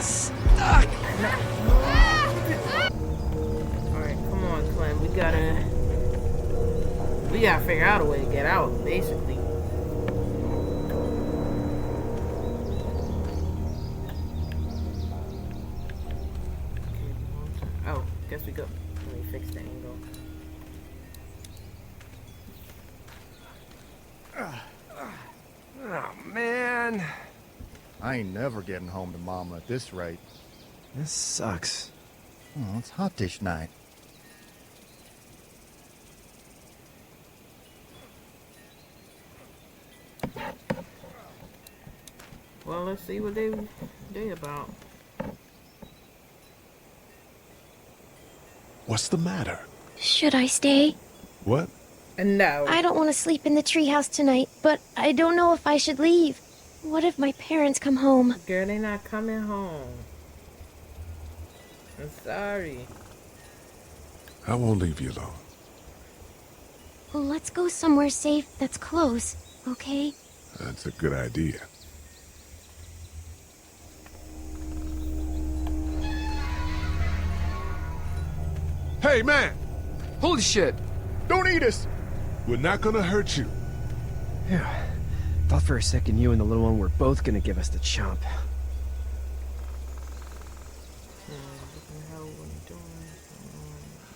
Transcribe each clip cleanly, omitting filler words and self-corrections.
Stuck. Alright, come on, Clem. We gotta figure out a way to get out, basically. Oh, guess we go. Let me fix the angle. Oh, man. I ain't never getting home to Mama at this rate. This sucks. Oh, it's hot dish night. Well, let's see what they about. What's the matter? Should I stay? What? No. I don't want to sleep in the treehouse tonight, but I don't know if I should leave. What if my parents come home? Girl, they not coming home. I'm sorry. I won't leave you alone. Well, let's go somewhere safe that's close, okay? That's a good idea. Hey, man! Holy shit. Don't eat us! We're not gonna hurt you. Yeah. Thought for a second you and the little one were both gonna give us the chomp.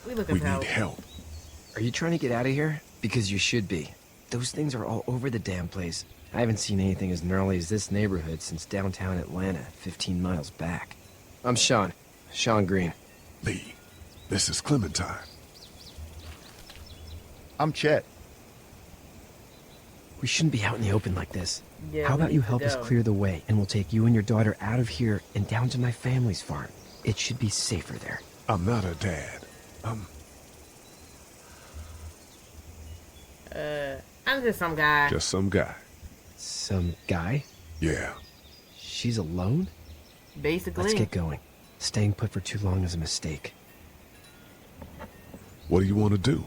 We We need help. Are you trying to get out of here? Because you should be. Those things are all over the damn place. I haven't seen anything as gnarly as this neighborhood since downtown Atlanta, 15 miles back. I'm Sean. Sean Green. Lee, this is Clementine. I'm Chet. We shouldn't be out in the open like this. Yeah, How we about you need to help us go. clear the way, and we'll take you and your daughter out of here and down to my family's farm. It should be safer there. I'm not her dad. I'm just some guy. Just some guy. Some guy? Yeah. She's alone? Basically. Let's get going. Staying put for too long is a mistake. What do you want to do?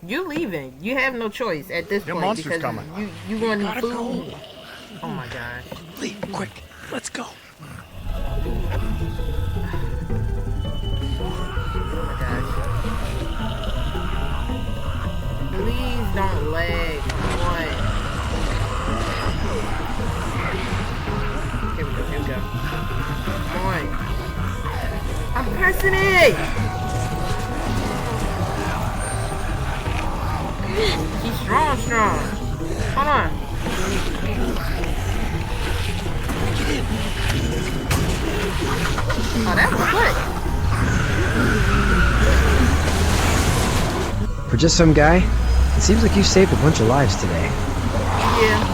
You leaving. You have no choice at this Your point monster's because coming. you want Gotta food. go. Oh my gosh. Lee, quick. Let's go. Oh my gosh. Please don't lag. What? Here we go. Here we go. Come on. I'm pressing it. He's strong. Hold on. Oh, that was quick. For just some guy, it seems like you saved a bunch of lives today. Yeah.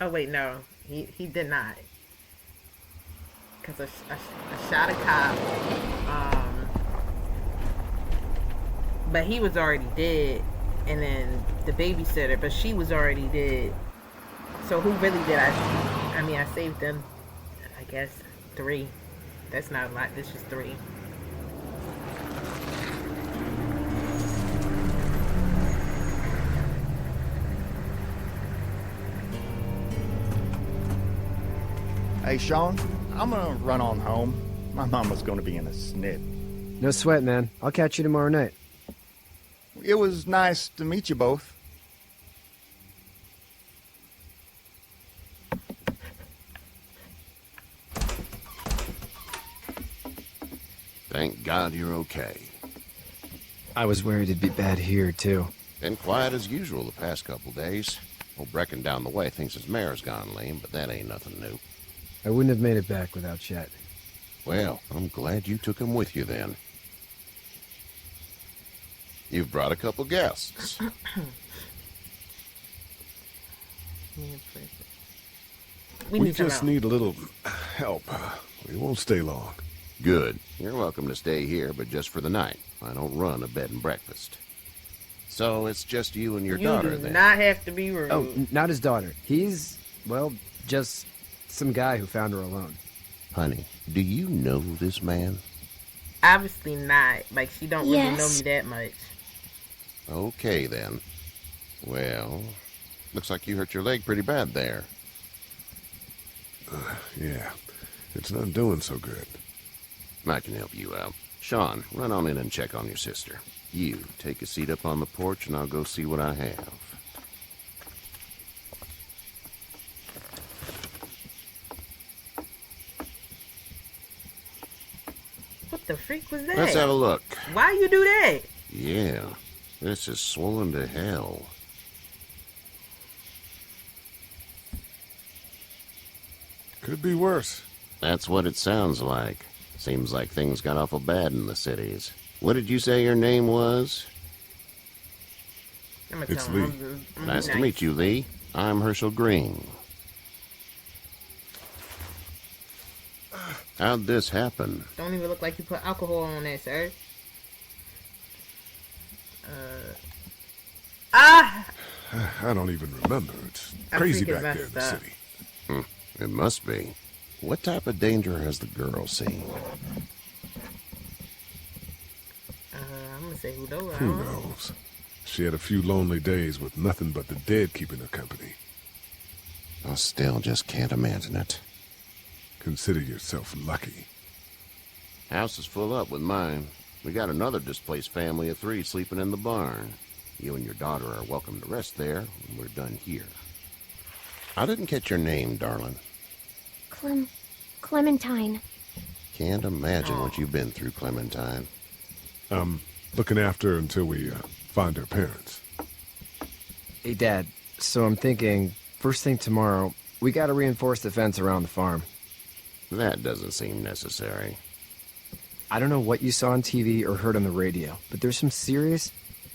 Oh wait, no, he did not. Cause I shot a cop. But he was already dead, and then the babysitter, but she was already dead. So who really did I shoot? I mean, I saved them. I guess 3. That's not a lot. This is 3. Hey, Sean, I'm gonna run on home. My mama's gonna be in a snit. No sweat, man. I'll catch you tomorrow night. It was nice to meet you both. Thank God you're okay. I was worried it'd be bad here, too. Been quiet as usual the past couple days. Old Brecken down the way thinks his mare's gone lame, but that ain't nothing new. I wouldn't have made it back without Chet. Well, I'm glad you took him with you then. You've brought a couple guests. We just need a little help. We won't stay long. Good. You're welcome to stay here, but just for the night. I don't run a bed and breakfast. So it's just you and your daughter You do then? not have to be rude. Oh, not his daughter. He's, well, just some guy who found her alone. Honey, do you know this man? Obviously not. Like, she don't really know Yes. me that much. Okay, then. Well, looks like you hurt your leg pretty bad there. Yeah, it's not doing so good. I can help you out. Sean, run on in and check on your sister. You, take a seat up on the porch and I'll go see what I have. What the freak was that? Let's have a look. Why you do that? Yeah, this is swollen to hell. Could be worse. That's what it sounds like. Seems like things got awful bad in the cities. What did you say your name was? I'm gonna It's tell him Lee. I'm Nice to meet you, Lee. I'm Herschel Green. How'd this happen? Don't even look like you put alcohol on that, sir. I don't even remember. It's I crazy freaking back there in the messed up. city. It must be. What type of danger has the girl seen? I'm gonna say who knows. Who knows? She had a few lonely days with nothing but the dead keeping her company. I still just can't imagine it. Consider yourself lucky. House is full up with mine. We got another displaced family of 3 sleeping in the barn. You and your daughter are welcome to rest there when we're done here. I didn't catch your name, darling. Clementine. Can't imagine what you've been through, Clementine. Looking after her until we find her parents. Hey, Dad, so I'm thinking, first thing tomorrow, we gotta reinforce the fence around the farm. That doesn't seem necessary. I don't know what you saw on TV or heard on the radio, but there's some serious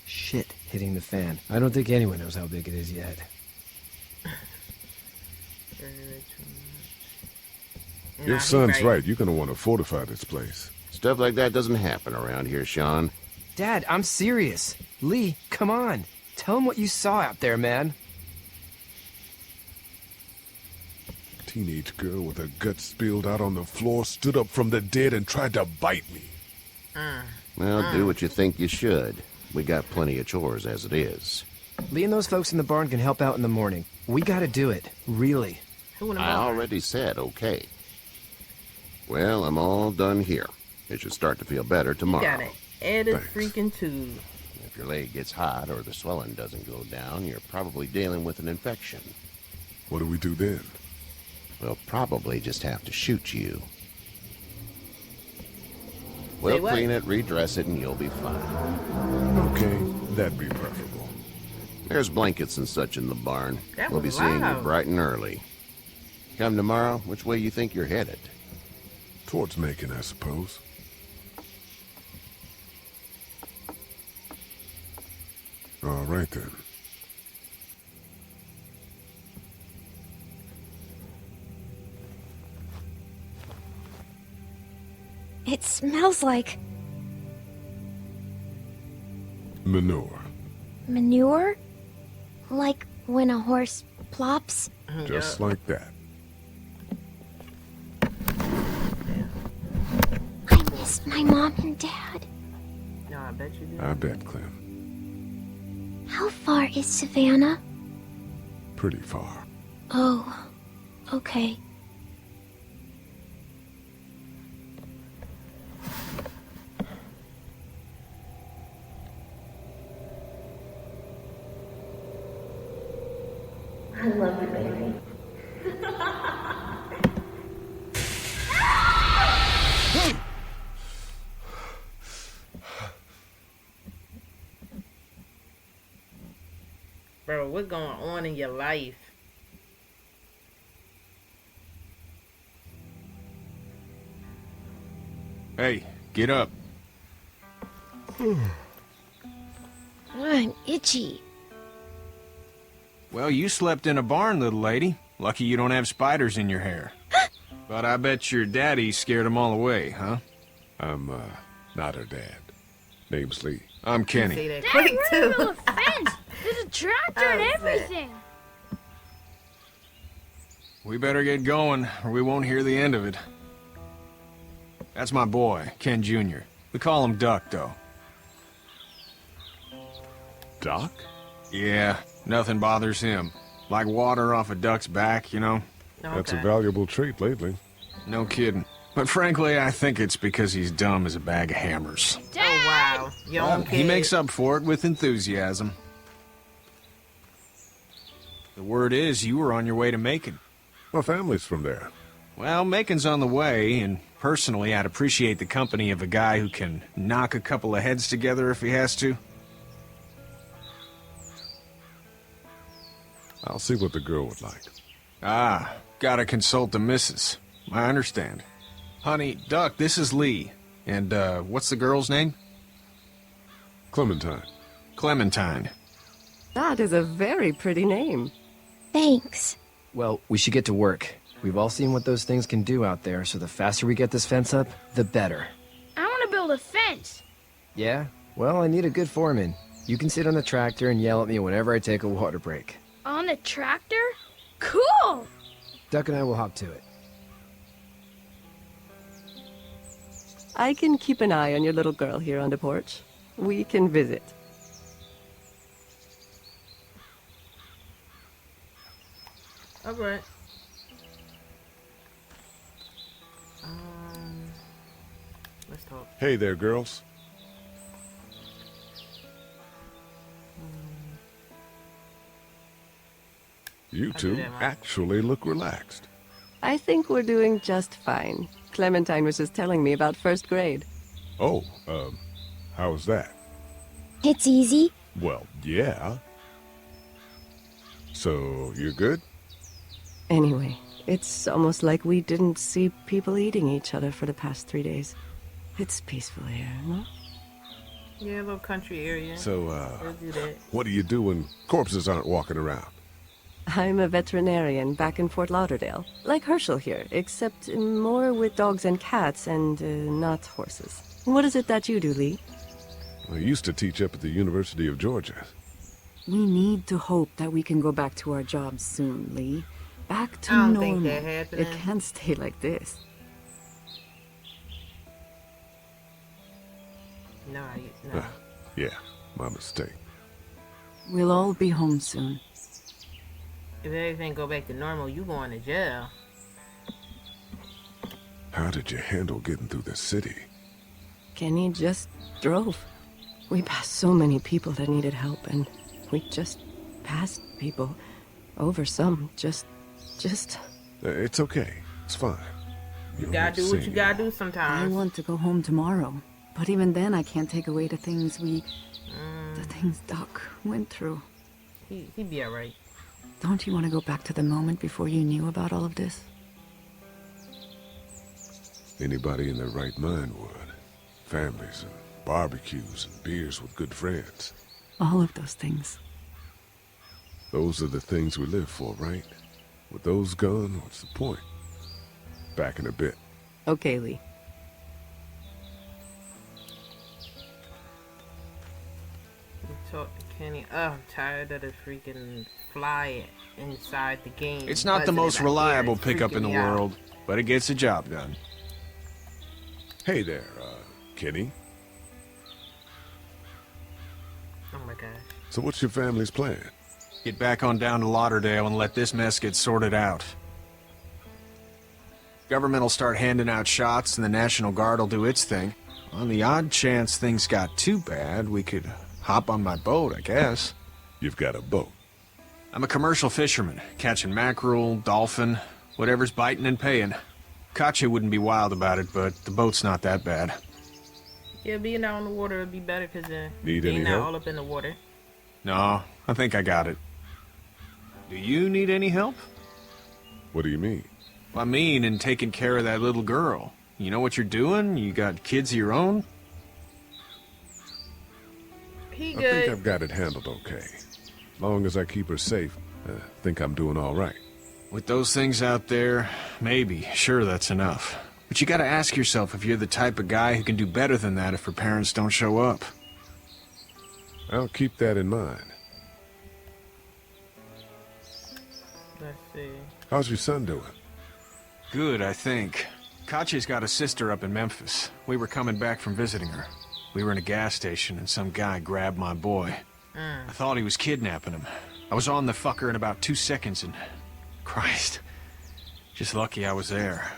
shit hitting the fan. I don't think anyone knows how big it is yet. Your son's right. You're gonna want to fortify this place. Stuff like that doesn't happen around here, Sean. Dad, I'm serious. Lee, come on. Tell him what you saw out there, man. Teenage girl with her guts spilled out on the floor stood up from the dead and tried to bite me. Well, do what you think you should. We got plenty of chores as it is. Lee and those folks in the barn can help out in the morning. We gotta do it. Really. Who in the I barn? already said okay. Well, I'm all done here. It should start to feel better You tomorrow. got an added Thanks. freaking tube. If your leg gets hot or the swelling doesn't go down, you're probably dealing with an infection. What do we do then? We'll probably just have to shoot you. We'll what? clean it, redress it, and you'll be fine. Okay, that'd be preferable. There's blankets and such in the barn. That We'll be was seeing you loud. bright and early. Come tomorrow, which way you think you're headed? Towards Macon, I suppose. All right then. It smells like Manure. manure? Like when a horse plops? Just like that. I miss my mom and dad. No, I bet you do. I bet, Clem. How far is Savannah? Pretty far. Oh, okay. I love you, baby. Bro, what's going on in your life? Hey, get up. I'm itchy. Well, you slept in a barn, little lady. Lucky you don't have spiders in your hair. But I bet your daddy scared them all away, huh? I'm, not her dad. Name's Lee. I'm You Kenny. say that Dad, quick we're in the too. middle of a fence. There's a tractor and Oh, shit. everything. We better get going, or we won't hear the end of it. That's my boy, Ken Jr. We call him Duck, though. Doc? Yeah, nothing bothers him. Like water off a duck's back, you know? That's a Okay. valuable trait lately. No kidding. But frankly, I think it's because he's dumb as a bag of hammers. Oh wow, your own kid. He makes up for it with enthusiasm. The word is you were on your way to Macon. My family's from there. Well, Macon's on the way, and personally, I'd appreciate the company of a guy who can knock a couple of heads together if he has to. I'll see what the girl would like. Ah, gotta consult the missus. I understand. Honey, Duck, this is Lee. And, what's the girl's name? Clementine. Clementine. That is a very pretty name. Thanks. Well, we should get to work. We've all seen what those things can do out there, so the faster we get this fence up, the better. I want to build a fence. Yeah? Well, I need a good foreman. You can sit on the tractor and yell at me whenever I take a water break. On the tractor? Cool! Duck and I will hop to it. I can keep an eye on your little girl here on the porch. We can visit. All right. Let's talk. Hey there, girls. You two that, Mom. actually look relaxed. I think we're doing just fine. Clementine was just telling me about first grade. Oh, how's that? It's easy. Well, yeah. So, you're good? Anyway, it's almost like we didn't see people eating each other for the past 3 days. It's peaceful here, no? Yeah, a little country area. So, Let's do that. what do you do when corpses aren't walking around? I'm a veterinarian back in Fort Lauderdale. Like Herschel here, except more with dogs and cats and not horses. What is it that you do, Lee? I used to teach up at the University of Georgia. We need to hope that we can go back to our jobs soon, Lee. Back to I don't normal. think that happening. It can't stay like this. No, Ah, yeah, my mistake. We'll all be home soon. If everything go back to normal, you going to jail. How did you handle getting through the city? Kenny just drove. We passed so many people that needed help, and we just passed people. Over some, just... It's okay. It's fine. You don't gotta have to do what say you gotta do I sometimes. want to go home tomorrow. But even then, I can't take away the things the things Doc went through. He be alright. Don't you want to go back to the moment before you knew about all of this? Anybody in their right mind would. Families and barbecues and beers with good friends. All of those things. Those are the things we live for, right? With those gone, what's the point? Back in a bit. Okay, Lee. Talk to Kenny. Oh, I'm tired of the freaking fly inside the game. It's not the buzzing most in my ear. reliable It's pickup in freaking the me out. world, but it gets the job done. Hey there, Kenny. Oh my gosh. So what's your family's plan? Get back on down to Lauderdale and let this mess get sorted out. Government will start handing out shots and the National Guard will do its thing. On the odd chance things got too bad, we could hop on my boat, I guess. You've got a boat. I'm a commercial fisherman, catching mackerel, dolphin, whatever's biting and paying. Katya wouldn't be wild about it, but the boat's not that bad. Yeah, being out on the water would be better because Need they're any not help? all up in the water. No, I think I got it. Do you need any help? What do you mean? I mean, in taking care of that little girl. You know what you're doing? You got kids of your own? He I good. think I've got it handled okay. Long as I keep her safe, I think I'm doing all right. With those things out there, maybe. Sure, that's enough. But you gotta ask yourself if you're the type of guy who can do better than that if her parents don't show up. I'll keep that in mind. Let's see. How's your son doing? Good, I think. Katya's got a sister up in Memphis. We were coming back from visiting her. We were in a gas station and some guy grabbed my boy. I thought he was kidnapping him. I was on the fucker in about 2 seconds and... Christ. Just lucky I was there.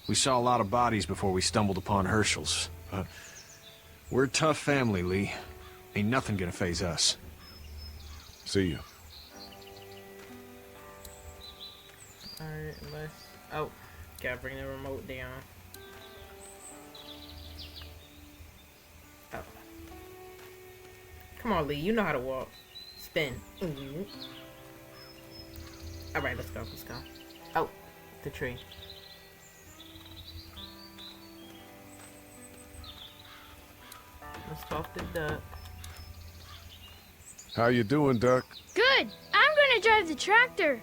We saw a lot of bodies before we stumbled upon Herschel's. But we're a tough family, Lee. Ain't nothing gonna faze us. See you. Alright, let's... Oh, gotta bring the remote down. Oh. Come on, Lee, you know how to walk. Spin. Alright, let's go, let's go. Oh, the tree. Let's talk to Duck. How you doing, Duck? Good. I'm gonna drive the tractor.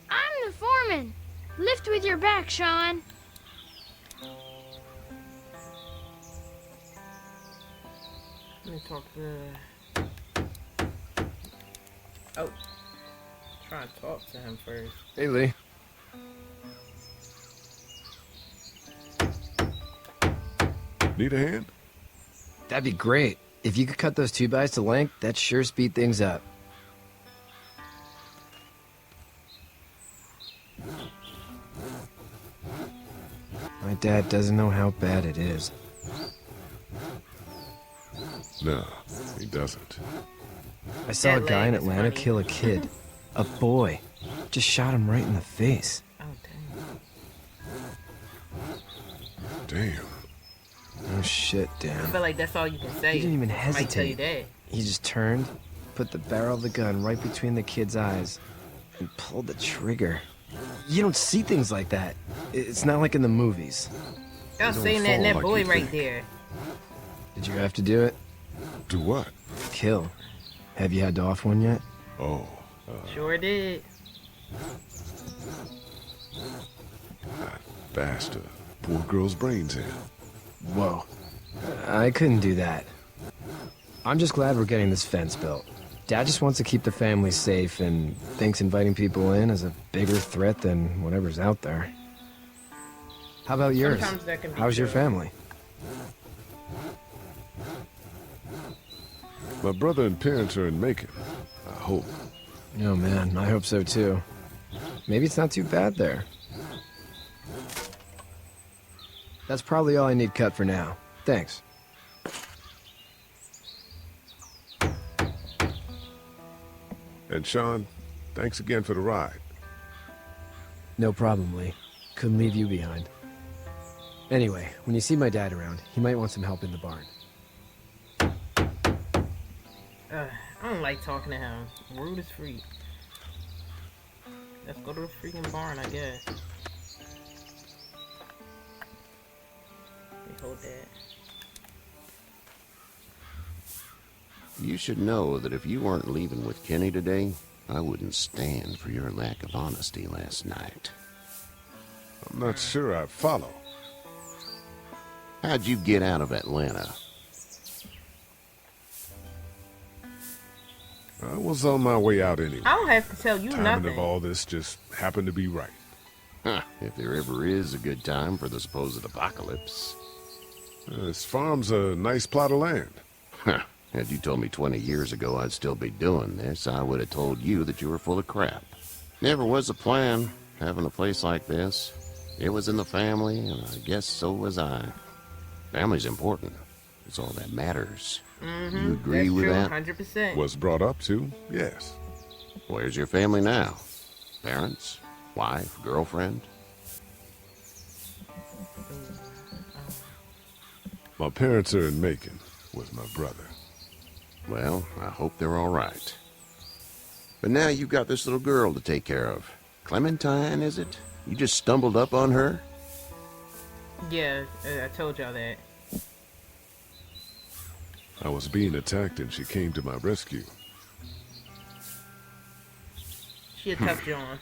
I'm the foreman. Lift with your back, Sean. Let me talk to... Oh. Try and talk to him first. Hey, Lee. Need a hand? That'd be great. If you could cut those 2x to length, that'd sure speed things up. My dad doesn't know how bad it is. No, he doesn't. I saw a That guy in leg is Atlanta funny. kill a kid. A boy. Just shot him right in the face. Oh, dang. Damn. Oh shit, I Dan. feel like that's all you can say. He didn't even Might tell you hesitate. that. He just turned, put the barrel of the gun right between the kid's eyes, and pulled the trigger. You don't see things like that. It's not like in the movies. Y'all don't saying that and that fall like boy you right think. there. Did you have to do it? Do what? Kill. Have you had to off one yet? Oh, Sure did. bashed a poor girl's brains in. Whoa. I couldn't do that. I'm just glad we're getting this fence built. Dad just wants to keep the family safe and thinks inviting people in is a bigger threat than whatever's out there. How about yours? Sometimes that can be How's your true. family? My brother and parents are in Macon. I hope. Oh man, I hope so too. Maybe it's not too bad there. That's probably all I need cut for now. Thanks. And Sean, thanks again for the ride. No problem, Lee. Couldn't leave you behind. Anyway, when you see my dad around, he might want some help in the barn. I don't like talking to him. Rude as freak. Let's go to the freaking barn, I guess. Let me hold that. You should know that if you weren't leaving with Kenny today, I wouldn't stand for your lack of honesty last night. I'm not sure I follow. How'd you get out of Atlanta? I was on my way out anyway. I don't have to tell you Timing nothing. of all this just happened to be right. Huh, if there ever is a good time for the supposed apocalypse. This farm's a nice plot of land. Huh, had you told me 20 years ago I'd still be doing this, I would have told you that you were full of crap. Never was a plan, having a place like this. It was in the family, and I guess so was I. Family's important. It's all that matters. You agree That's with true, that? 100%. Was brought up to, yes. Where's your family now? Parents? Wife? Girlfriend? My parents are in Macon with my brother. Well, I hope they're all right. But now you've got this little girl to take care of. Clementine, is it? You just stumbled up on her? Yeah, I told y'all that. I was being attacked and she came to my rescue. She a tough John.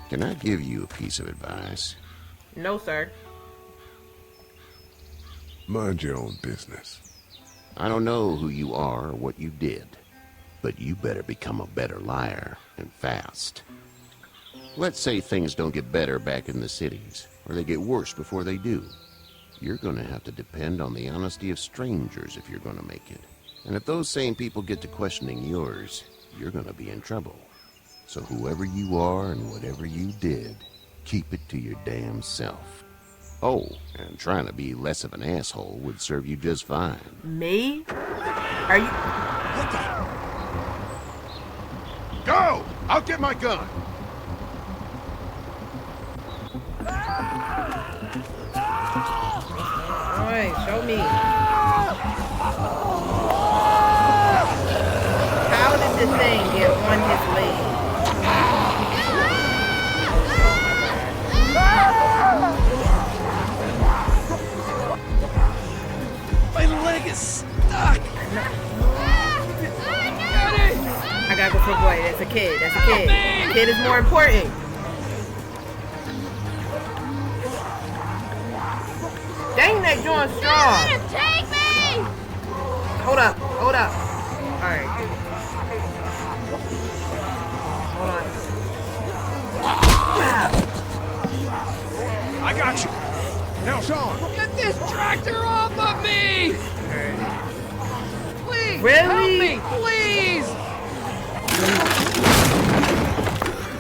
Can I give you a piece of advice? No, sir. Mind your own business. I don't know who you are or what you did, but you better become a better liar, and fast. Let's say things don't get better back in the cities, or they get worse before they do. You're gonna have to depend on the honesty of strangers if you're gonna make it. And if those same people get to questioning yours, you're gonna be in trouble. So whoever you are and whatever you did, keep it to your damn self. Oh, and trying to be less of an asshole would serve you just fine. Me? Are you... Go! I'll get my gun! Alright, show me. How did the thing get on his leg? My leg is stuck! I gotta go for a boy. That's a kid. That's a kid. Kid is more important. Dang, that joint strong. Take me! Hold up. Hold up. Alright. Hold on. I got you. Now, Sean. Get this tractor off of me! Please, Really? help me, please!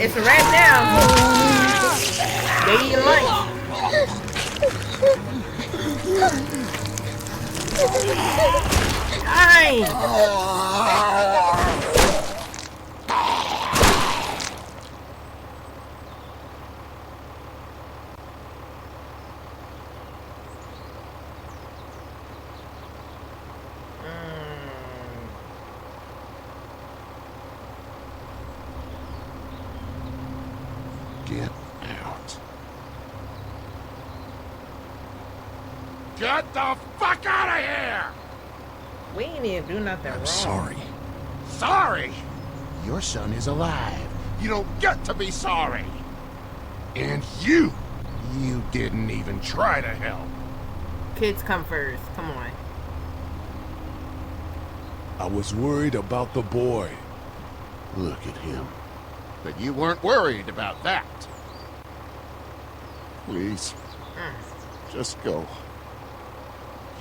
It's a wrap now. Day your life. Dang. Get out. Get the fuck out of here! We ain't even do nothing wrong. Sorry. Sorry? Your son is alive. You don't get to be sorry. And you didn't even try to help. Kids come first. Come on. I was worried about the boy. Look at him. But you weren't worried about that. Please, just go.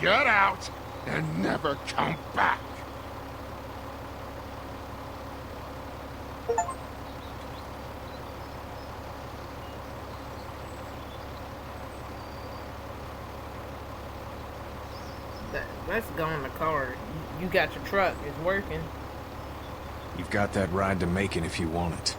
Get out and never come back. Let's go in the car. You got your truck. It's working. You've got that ride to Macon if you want it.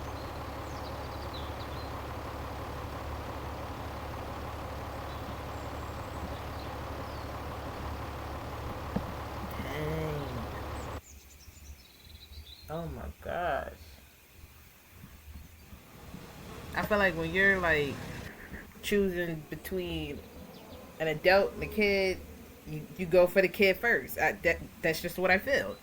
Dang. Oh my gosh. I feel like when you're like choosing between an adult and a kid, you go for the kid first. That's just what I feel.